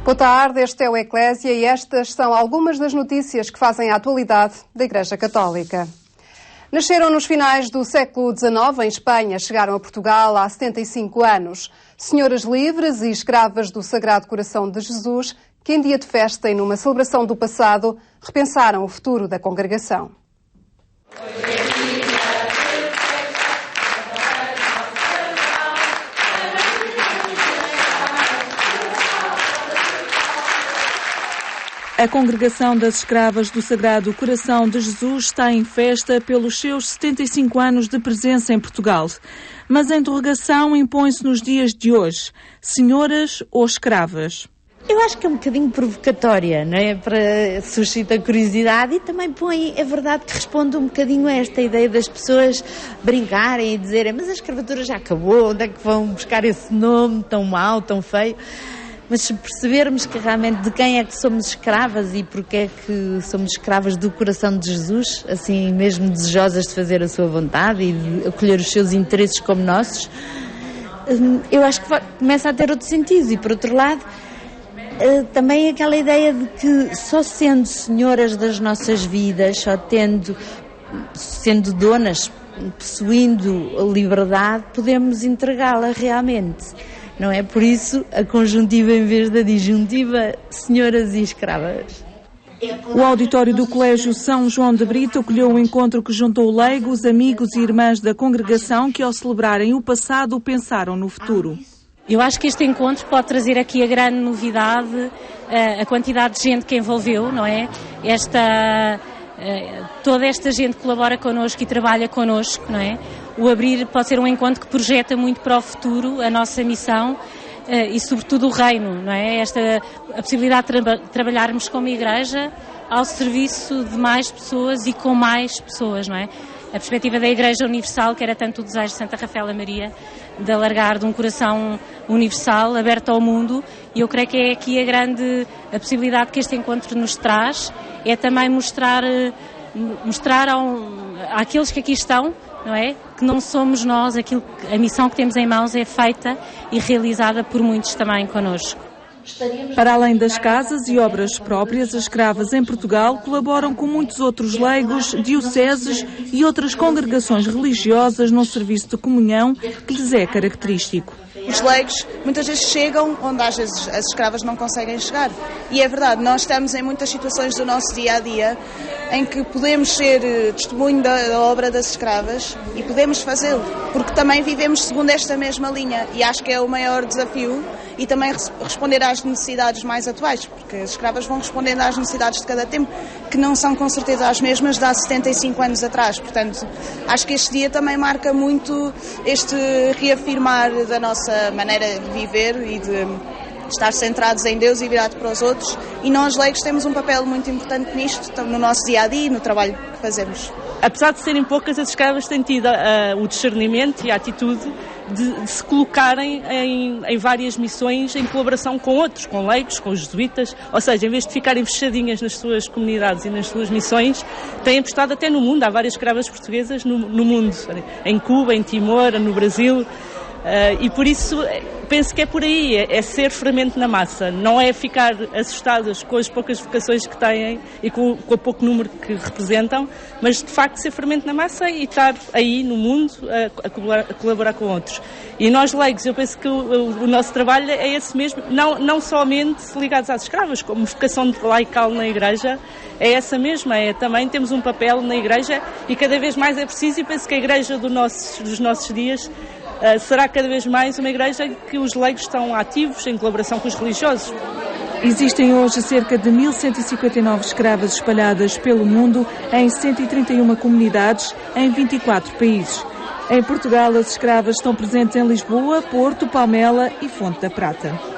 Boa tarde, este é o Eclésia e estas são algumas das notícias que fazem a atualidade da Igreja Católica. Nasceram nos finais do século XIX em Espanha, chegaram a Portugal há 75 anos. Senhoras livres e escravas do Sagrado Coração de Jesus, que em dia de festa e numa celebração do passado, repensaram o futuro da congregação. A Congregação das Escravas do Sagrado Coração de Jesus está em festa pelos seus 75 anos de presença em Portugal. Mas a interrogação impõe-se nos dias de hoje. Senhoras ou escravas? Eu acho que é um bocadinho provocatória, não é? Para suscitar curiosidade e também põe, é verdade que responde um bocadinho a esta ideia das pessoas brincarem e dizerem mas a escravatura já acabou, onde é que vão buscar esse nome tão mau, tão feio? Mas se percebermos que realmente de quem é que somos escravas e porque é que somos escravas do coração de Jesus, assim mesmo desejosas de fazer a sua vontade e de acolher os seus interesses como nossos, eu acho que começa a ter outro sentido. E por outro lado, também aquela ideia de que só sendo senhoras das vidas, sendo donas, possuindo a liberdade, podemos entregá-la realmente. Não é? Por isso, a conjuntiva em vez da disjuntiva, senhoras e escravas. O auditório do Colégio São João de Brito acolheu um encontro que juntou leigos, amigos e irmãs da congregação que, ao celebrarem o passado, pensaram no futuro. Eu acho que este encontro pode trazer aqui a grande novidade, a quantidade de gente que envolveu, não é? Toda esta gente colabora connosco e trabalha connosco, não é? O Abrir pode ser um encontro que projeta muito para o futuro a nossa missão e sobretudo o reino, não é? A possibilidade de trabalharmos como igreja ao serviço de mais pessoas e com mais pessoas, não é? A perspectiva da Igreja Universal, que era tanto o desejo de Santa Rafaela Maria, de alargar de um coração universal, aberto ao mundo, e eu creio que é aqui a possibilidade que este encontro nos traz, é também mostrar àqueles que aqui estão, não é? Que não somos nós, a missão que temos em mãos é feita e realizada por muitos também connosco. Para além das casas e obras próprias, as escravas em Portugal colaboram com muitos outros leigos, dioceses e outras congregações religiosas num serviço de comunhão que lhes é característico. Os leigos muitas vezes chegam onde às vezes as escravas não conseguem chegar. E é verdade, nós estamos em muitas situações do nosso dia-a-dia em que podemos ser testemunho da obra das escravas e podemos fazê-lo, porque também vivemos segundo esta mesma linha e acho que é o maior desafio e também responder às necessidades mais atuais, porque as escravas vão respondendo às necessidades de cada tempo, que não são com certeza as mesmas de há 75 anos atrás. Portanto, acho que este dia também marca muito este reafirmar da nossa maneira de viver e de estar centrados em Deus e virados para os outros. E nós, leigos, temos um papel muito importante nisto, no nosso dia-a-dia e no trabalho que fazemos. Apesar de serem poucas, as escravas têm tido o discernimento e a atitude de se colocarem em várias missões em colaboração com outros, com leigos, com os jesuítas, ou seja, em vez de ficarem fechadinhas nas suas comunidades e nas suas missões, têm apostado até no mundo. Há várias escravas portuguesas no mundo, em Cuba, em Timor, no Brasil. E por isso penso que é por aí, é ser fermento na massa, não é ficar assustadas com as poucas vocações que têm e com o pouco número que representam, mas de facto ser fermento na massa e estar aí no mundo a colaborar com outros. E nós leigos, eu penso que o nosso trabalho é esse mesmo, não somente ligados às escravas, como vocação laical na Igreja, é essa mesma, também temos um papel na Igreja e cada vez mais é preciso, e penso que a Igreja dos nossos dias será cada vez mais uma igreja em que os leigos estão ativos em colaboração com os religiosos. Existem hoje cerca de 1.159 escravas espalhadas pelo mundo em 131 comunidades em 24 países. Em Portugal, as escravas estão presentes em Lisboa, Porto, Palmela e Fonte da Prata.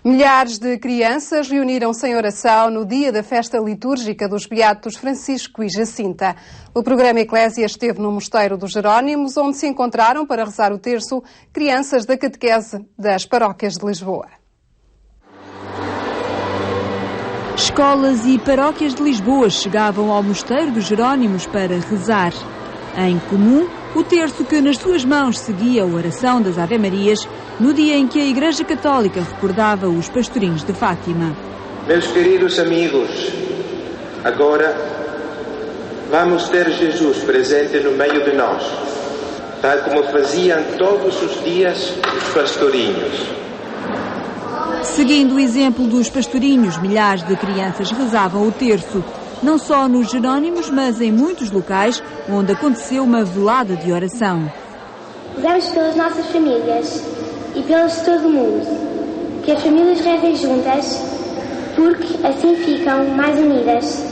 Milhares de crianças reuniram-se em oração no dia da festa litúrgica dos Beatos Francisco e Jacinta. O programa Eclésia esteve no Mosteiro dos Jerónimos, onde se encontraram para rezar o terço crianças da catequese das paróquias de Lisboa. Escolas e paróquias de Lisboa chegavam ao Mosteiro dos Jerónimos para rezar. Em comum, o terço que nas suas mãos seguia a oração das Ave-Marias no dia em que a Igreja Católica recordava os pastorinhos de Fátima. Meus queridos amigos, agora vamos ter Jesus presente no meio de nós, tal como faziam todos os dias os pastorinhos. Seguindo o exemplo dos pastorinhos, milhares de crianças rezavam o terço, não só nos Jerónimos, mas em muitos locais onde aconteceu uma velada de oração. Rezamos pelas nossas famílias e pelas de todo o mundo, que as famílias rezem juntas, porque assim ficam mais unidas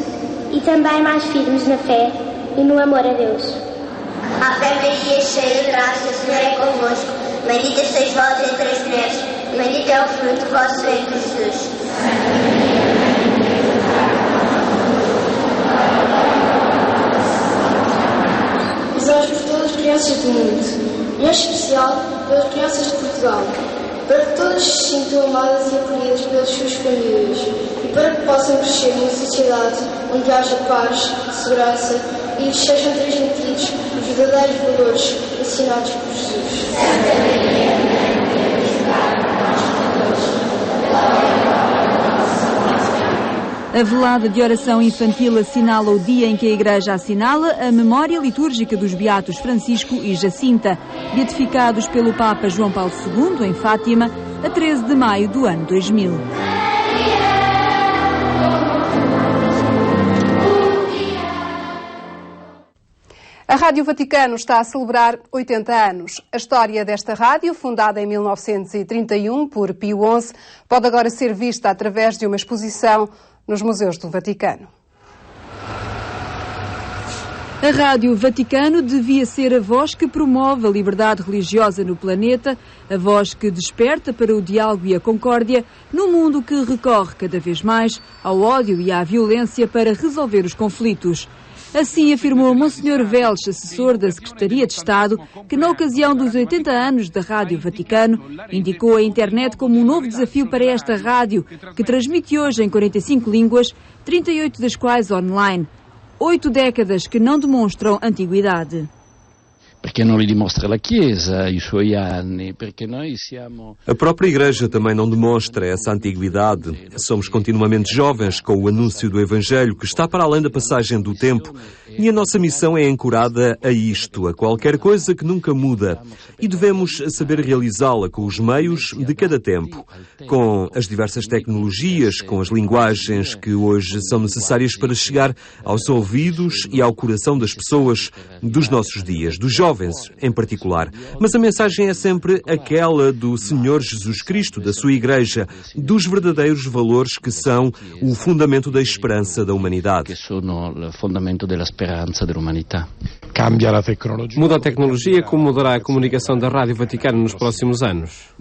e também mais firmes na fé e no amor a Deus. Ave Maria, cheia de graça, o Senhor é convosco. Bendita sois vós entre as mulheres, e bendito é o fruto do vosso ventre, Jesus. Rezamos por todas as crianças do mundo, em especial pelas crianças de Portugal, para que todas se sintam amadas e acolhidas pelas suas famílias e para que possam crescer numa sociedade onde haja paz, segurança e lhes sejam transmitidos os verdadeiros valores ensinados por Jesus. A velada de oração infantil assinala o dia em que a Igreja assinala a memória litúrgica dos beatos Francisco e Jacinta, beatificados pelo Papa João Paulo II em Fátima, a 13 de maio do ano 2000. A Rádio Vaticano está a celebrar 80 anos. A história desta rádio, fundada em 1931 por Pio XI, pode agora ser vista através de uma exposição nos Museus do Vaticano. A Rádio Vaticano devia ser a voz que promove a liberdade religiosa no planeta, a voz que desperta para o diálogo e a concórdia, num mundo que recorre cada vez mais ao ódio e à violência para resolver os conflitos. Assim afirmou Monsenhor Vélez, assessor da Secretaria de Estado, que na ocasião dos 80 anos da Rádio Vaticano, indicou a internet como um novo desafio para esta rádio, que transmite hoje em 45 línguas, 38 das quais online. 8 décadas que não demonstram antiguidade. Perché non li dimostra la Chiesa, i suoi anni, perché noi siamo... A própria Igreja também não demonstra essa antiguidade. Somos continuamente jovens com o anúncio do Evangelho, que está para além da passagem do tempo, e a nossa missão é ancorada a isto, a qualquer coisa que nunca muda, e devemos saber realizá-la com os meios de cada tempo, com as diversas tecnologias, com as linguagens que hoje são necessárias para chegar aos ouvidos e ao coração das pessoas dos nossos dias, dos jovens em particular. Mas a mensagem é sempre aquela do Senhor Jesus Cristo, da sua Igreja, dos verdadeiros valores que são o fundamento da esperança da humanidade. Que sono o fundamento da esperança da humanidade. Muda a tecnologia, como mudará a comunicação da Rádio Vaticano nos próximos anos?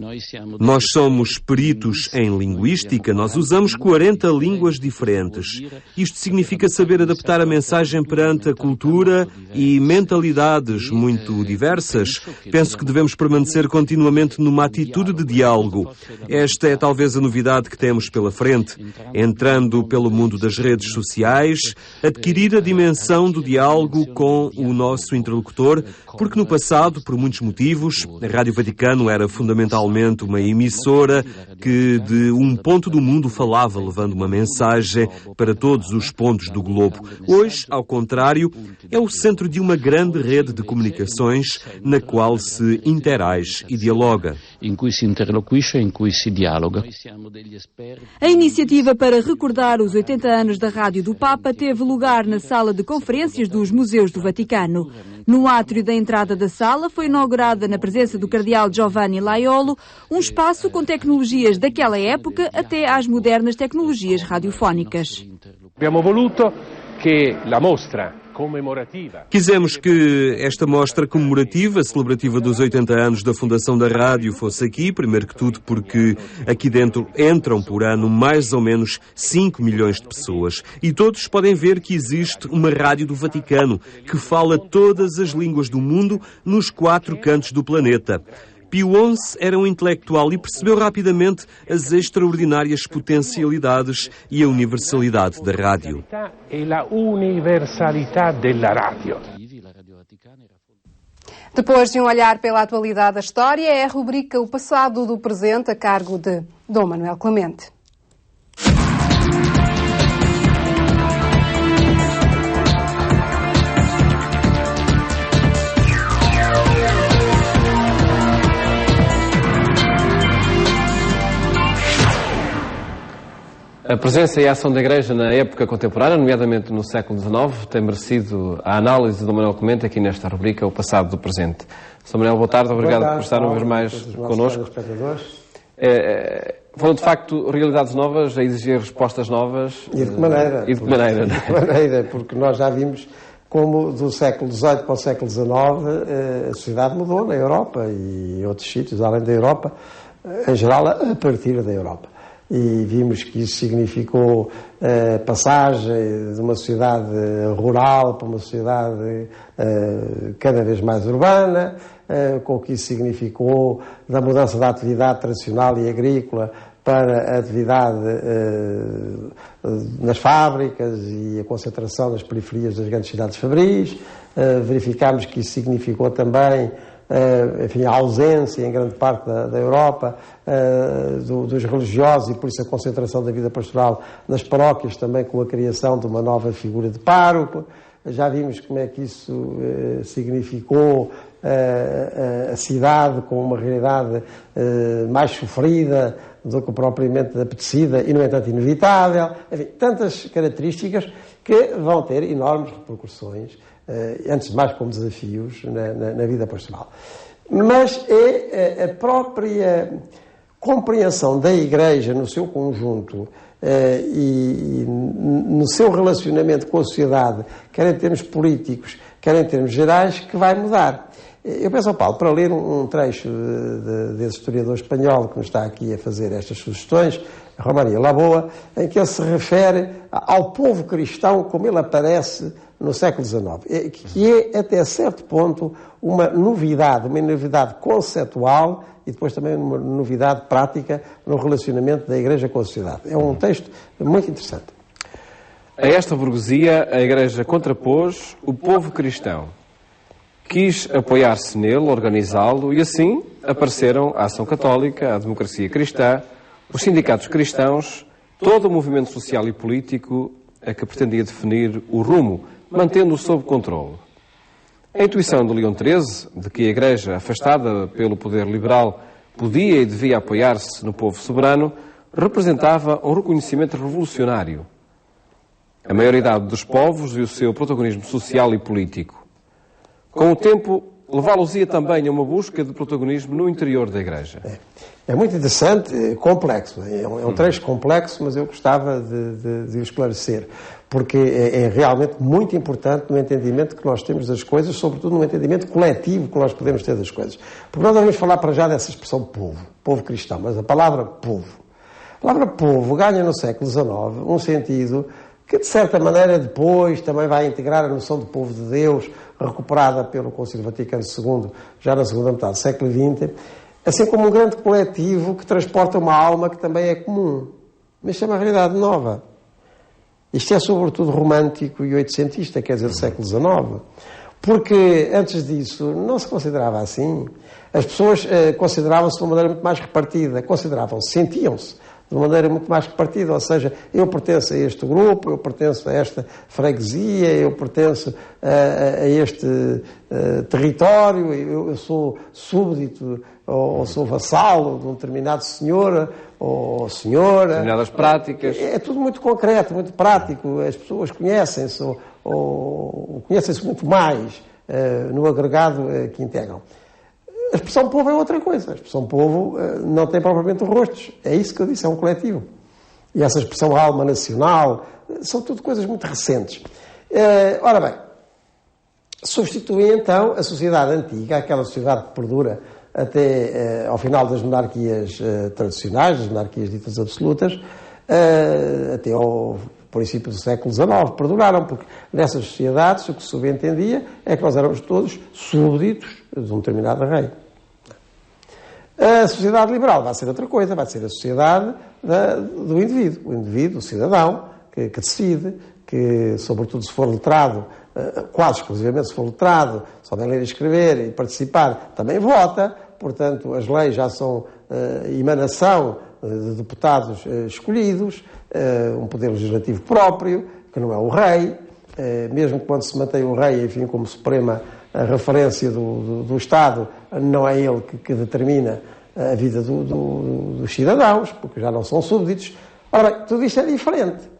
Nós somos peritos em linguística, nós usamos 40 línguas diferentes. Isto significa saber adaptar a mensagem perante a cultura e mentalidades muito diversas. Penso que devemos permanecer continuamente numa atitude de diálogo. Esta é talvez a novidade que temos pela frente. Entrando pelo mundo das redes sociais, adquirir a dimensão do diálogo com o nosso interlocutor, porque no passado, por muitos motivos, a Rádio Vaticano era fundamentalmente uma emissora que de um ponto do mundo falava, levando uma mensagem para todos os pontos do globo. Hoje, ao contrário, é o centro de uma grande rede de comunicações na qual se interage e dialoga. Em que se interloquisce, em que se dialoga. A iniciativa para recordar os 80 anos da Rádio do Papa teve lugar na sala de conferências dos Museus do Vaticano. No átrio da entrada da sala foi inaugurada, na presença do cardeal Giovanni Laiolo, um espaço com tecnologias daquela época até às modernas tecnologias radiofónicas. Abbiamo voluto que a mostra comemorativa. Quisemos que esta mostra comemorativa, celebrativa dos 80 anos da fundação da rádio, fosse aqui, primeiro que tudo porque aqui dentro entram por ano mais ou menos 5 milhões de pessoas e todos podem ver que existe uma rádio do Vaticano que fala todas as línguas do mundo nos 4 cantos do planeta. Pio XI era um intelectual e percebeu rapidamente as extraordinárias potencialidades e a universalidade da rádio. Depois de um olhar pela atualidade da história, é a rubrica O Passado do Presente, a cargo de Dom Manuel Clemente. A presença e a ação da Igreja na época contemporânea, nomeadamente no século XIX, tem merecido a análise de Dom Manuel Clemente aqui nesta rubrica, O Passado do Presente. Sr. Manuel, boa tarde, obrigado por estar uma vez mais connosco. Foram, de facto, realidades novas, a exigir respostas novas. E de que maneira? E de que maneira, de que maneira, porque nós já vimos como do século XVIII para o século XIX a sociedade mudou na Europa e em outros sítios, além da Europa, em geral, a partir da Europa. E vimos que isso significou passagem de uma sociedade rural para uma sociedade cada vez mais urbana, com o que isso significou da mudança da atividade tradicional e agrícola para a atividade nas fábricas e a concentração nas periferias das grandes cidades fabris. Verificámos que isso significou também enfim, a ausência em grande parte da Europa dos religiosos e por isso a concentração da vida pastoral nas paróquias, também com a criação de uma nova figura de pároco. Já vimos como é que isso significou a cidade com uma realidade mais sofrida do que propriamente apetecida e, no entanto, inevitável. Enfim, tantas características que vão ter enormes repercussões, antes de mais como desafios na vida pastoral. Mas é a própria compreensão da Igreja no seu conjunto e no seu relacionamento com a sociedade, quer em termos políticos, quer em termos gerais, que vai mudar. Eu peço ao Paulo para ler um trecho desse historiador espanhol que nos está aqui a fazer estas sugestões, Romaria Laboa, em que ele se refere ao povo cristão como ele aparece no século XIX, que é, até certo ponto, uma novidade conceptual e depois também uma novidade prática no relacionamento da Igreja com a sociedade. É um texto muito interessante. A esta burguesia, a Igreja contrapôs o povo cristão. Quis apoiar-se nele, organizá-lo, e assim apareceram a Ação Católica, a Democracia Cristã, os sindicatos cristãos, todo o movimento social e político a que pretendia definir o rumo, mantendo-o sob controle. A intuição de Leão XIII, de que a Igreja, afastada pelo poder liberal, podia e devia apoiar-se no povo soberano, representava um reconhecimento revolucionário. A maioridade dos povos e o seu protagonismo social e político. Com o tempo, levá-los-ia também a uma busca de protagonismo no interior da Igreja. É muito interessante, complexo. É um trecho complexo, mas eu gostava de o esclarecer, porque é realmente muito importante no entendimento que nós temos das coisas, sobretudo no entendimento coletivo que nós podemos ter das coisas. Porque nós vamos falar para já dessa expressão povo cristão, mas a palavra povo ganha no século XIX um sentido que, de certa maneira, depois também vai integrar a noção de povo de Deus, recuperada pelo Concílio Vaticano II, já na segunda metade do século XX, assim como um grande coletivo que transporta uma alma que também é comum. Mas isso é uma realidade nova. Isto é sobretudo romântico e oitocentista, quer dizer, do século XIX. Porque, antes disso, não se considerava assim. As pessoas consideravam-se de uma maneira muito mais repartida. Sentiam-se de uma maneira muito mais repartida, ou seja, eu pertenço a este grupo, eu pertenço a esta freguesia, eu pertenço a este território, eu sou súbdito ou sou vassalo de um determinado senhor ou senhora. Determinadas práticas. É tudo muito concreto, muito prático, as pessoas conhecem-se ou conhecem-se muito mais no agregado que integram. A expressão povo é outra coisa. A expressão povo não tem propriamente rostos. É isso que eu disse, é um coletivo. E essa expressão alma nacional são tudo coisas muito recentes. Ora bem, substitui então a sociedade antiga, aquela sociedade que perdura até ao final das monarquias tradicionais, das monarquias ditas absolutas, até ao princípio do século XIX, perduraram, porque nessas sociedades o que se subentendia é que nós éramos todos súbditos de um determinado rei. A sociedade liberal vai ser outra coisa, vai ser a sociedade do indivíduo, o cidadão, que decide, que, sobretudo se for letrado quase exclusivamente se for letrado, souber ler e escrever e participar, também vota. Portanto, as leis já são emanação de deputados escolhidos, um poder legislativo próprio, que não é o rei, mesmo quando se mantém o rei, enfim, como suprema referência do Estado, não é ele que determina a vida dos cidadãos, porque já não são súbditos. Ora bem, tudo isto é diferente.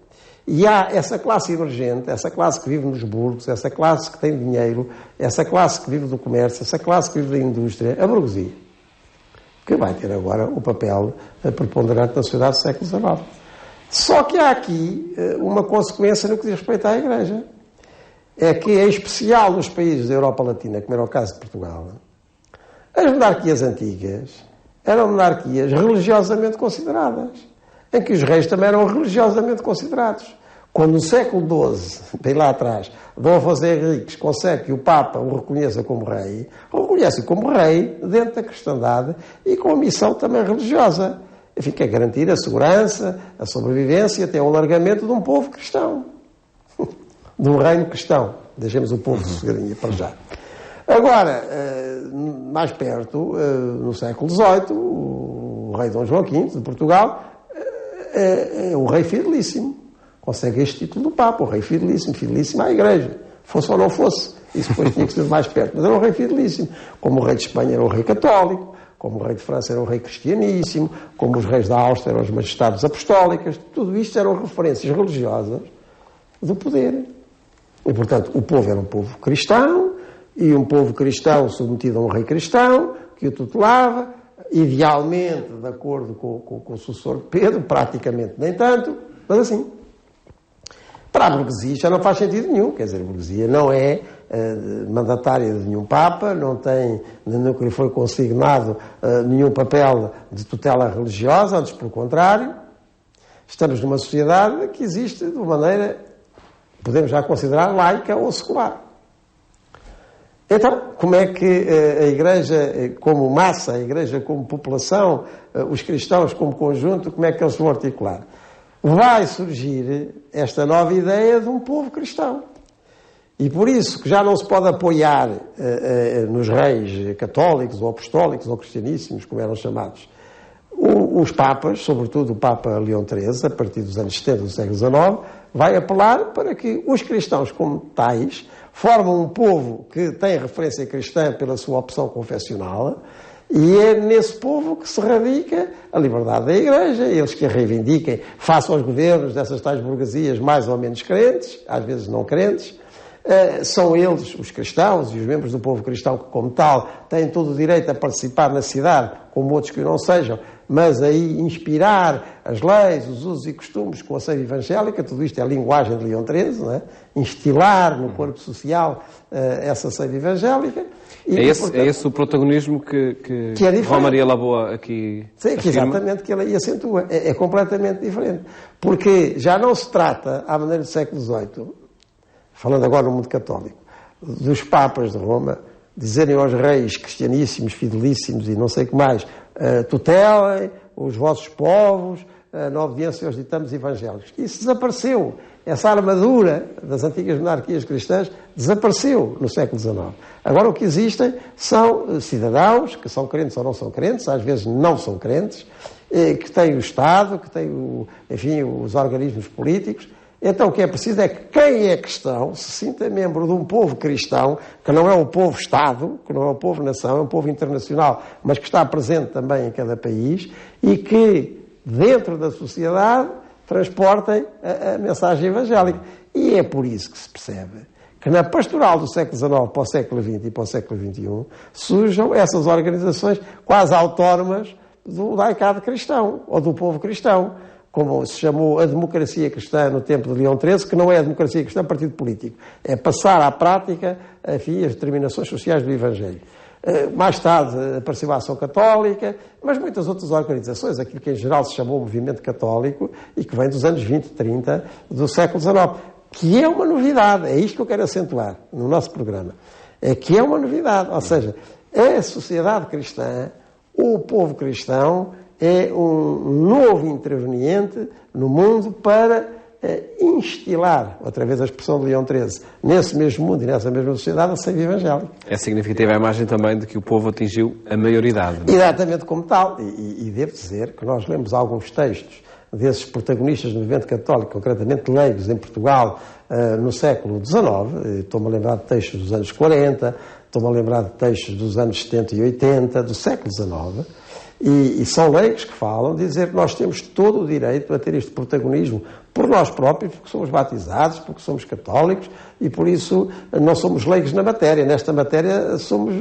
E há essa classe emergente, essa classe que vive nos burgos, essa classe que tem dinheiro, essa classe que vive do comércio, essa classe que vive da indústria, a burguesia, que vai ter agora o papel preponderante na sociedade do século XIX. Só que há aqui uma consequência no que diz respeito à Igreja. É que, em especial nos países da Europa Latina, como era o caso de Portugal, as monarquias antigas eram monarquias religiosamente consideradas, em que os reis também eram religiosamente considerados. Quando no século XII, bem lá atrás, Dom Afonso Henriques consegue que o Papa o reconheça como rei, o reconhece como rei dentro da cristandade e com a missão também religiosa. Enfim, que é garantir a segurança, a sobrevivência e até o alargamento de um povo cristão. De um reino cristão. Deixemos o povo sossegadinho para já. Agora, mais perto, no século XVIII, o rei Dom João V de Portugal é o rei fidelíssimo. Consegue este título do Papa, o rei fidelíssimo, fidelíssimo à Igreja. Fosse ou não fosse, isso depois tinha que ser mais perto. Mas era o rei fidelíssimo. Como o rei de Espanha era o rei católico, como o rei de França era o rei cristianíssimo, como os reis da Áustria eram as majestades apostólicas, tudo isto eram referências religiosas do poder. E, portanto, o povo era um povo cristão, e um povo cristão submetido a um rei cristão, que o tutelava, idealmente de acordo com o sucessor de Pedro, praticamente nem tanto, mas assim. Para a burguesia já não faz sentido nenhum, quer dizer, a burguesia não é mandatária de nenhum Papa, não tem, não lhe foi consignado nenhum papel de tutela religiosa, antes pelo contrário. Estamos numa sociedade que existe de uma maneira, podemos já considerar, laica ou secular. Então, como é que a Igreja como massa, a Igreja como população, os cristãos como conjunto, como é que eles vão articular? Vai surgir esta nova ideia de um povo cristão. E por isso que já não se pode apoiar nos reis católicos ou apostólicos ou cristianíssimos, como eram chamados. Os papas, sobretudo o Papa Leão XIII, a partir dos anos 70 do século XIX, vai apelar para que os cristãos como tais formam um povo que tem referência cristã pela sua opção confessional, e é nesse povo que se radica a liberdade da Igreja, eles que a reivindiquem, façam aos governos dessas tais burguesias mais ou menos crentes, às vezes não crentes. São eles, os cristãos e os membros do povo cristão que, como tal, têm todo o direito a participar na cidade, como outros que não sejam, mas aí inspirar as leis, os usos e costumes com a sede evangélica, tudo isto é a linguagem de Leão XIII, não é? Instilar no corpo social essa sede evangélica. E, é esse o protagonismo que é João Maria Laboa aqui sim, que exatamente, que ele aí acentua. É completamente diferente. Porque já não se trata, à maneira do século XVIII, falando agora no mundo católico, dos papas de Roma dizerem aos reis cristianíssimos, fidelíssimos e não sei o que mais, tutelem os vossos povos na obediência aos ditames evangélicos. Isso desapareceu. Essa armadura das antigas monarquias cristãs desapareceu no século XIX. Agora o que existem são cidadãos que são crentes ou não são crentes, às vezes não são crentes, que têm o Estado, que têm, enfim, os organismos políticos. Então o que é preciso é que quem é cristão se sinta membro de um povo cristão, que não é um povo-Estado, que não é um povo-nação, é um povo internacional, mas que está presente também em cada país e que, dentro da sociedade, transportem a mensagem evangélica. E é por isso que se percebe que na pastoral do século XIX para o século XX e para o século XXI surjam essas organizações quase autónomas do laicado cristão, ou do povo cristão, como se chamou a democracia cristã no tempo de Leão XIII, que não é a democracia cristã partido político, é passar à prática, enfim, as determinações sociais do Evangelho. Mais tarde apareceu a Ação Católica, mas muitas outras organizações, aquilo que em geral se chamou o Movimento Católico, e que vem dos anos 20, 30 do século XIX, que é uma novidade, é isto que eu quero acentuar no nosso programa, é que é uma novidade, ou seja, a sociedade cristã, o povo cristão, é um novo interveniente no mundo para instilar, outra vez a expressão de Leão XIII, nesse mesmo mundo e nessa mesma sociedade, a seiva evangélica. É significativa a imagem também de que o povo atingiu a maioridade. Exatamente como tal. E devo dizer que nós lemos alguns textos desses protagonistas do movimento católico, concretamente leigos em Portugal, no século XIX. Estou-me a lembrar de textos dos anos 40, estou-me a lembrar de textos dos anos 70 e 80, do século XIX. E são leigos que falam, dizer que nós temos todo o direito a ter este protagonismo por nós próprios, porque somos batizados, porque somos católicos e por isso não somos leigos na matéria. Nesta matéria somos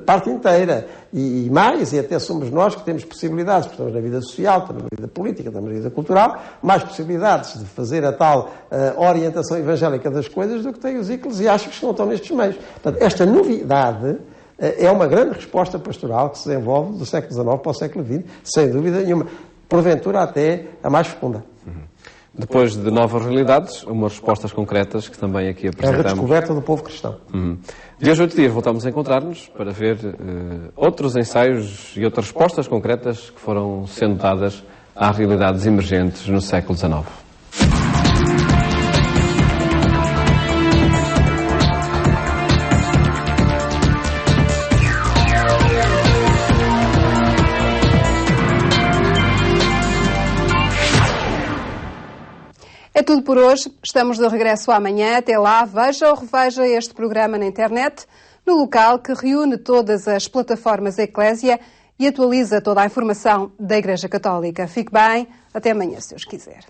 parte inteira e mais, e até somos nós que temos possibilidades, porque estamos na vida social, estamos na vida política, estamos na vida cultural, mais possibilidades de fazer a tal orientação evangélica das coisas do que têm os eclesiásticos que não estão nestes meios. Portanto, esta novidade é uma grande resposta pastoral que se desenvolve do século XIX para o século XX, sem dúvida nenhuma. Porventura até a mais fecunda. Depois de novas realidades, umas respostas concretas que também aqui apresentamos. É a redescoberta do povo cristão. De hoje a 8 dias voltamos a encontrar-nos para ver outros ensaios e outras respostas concretas que foram sendo dadas às realidades emergentes no século XIX. É tudo por hoje. Estamos de regresso amanhã. Até lá, veja ou reveja este programa na internet, no local que reúne todas as plataformas Eclésia e atualiza toda a informação da Igreja Católica. Fique bem. Até amanhã, se Deus quiser.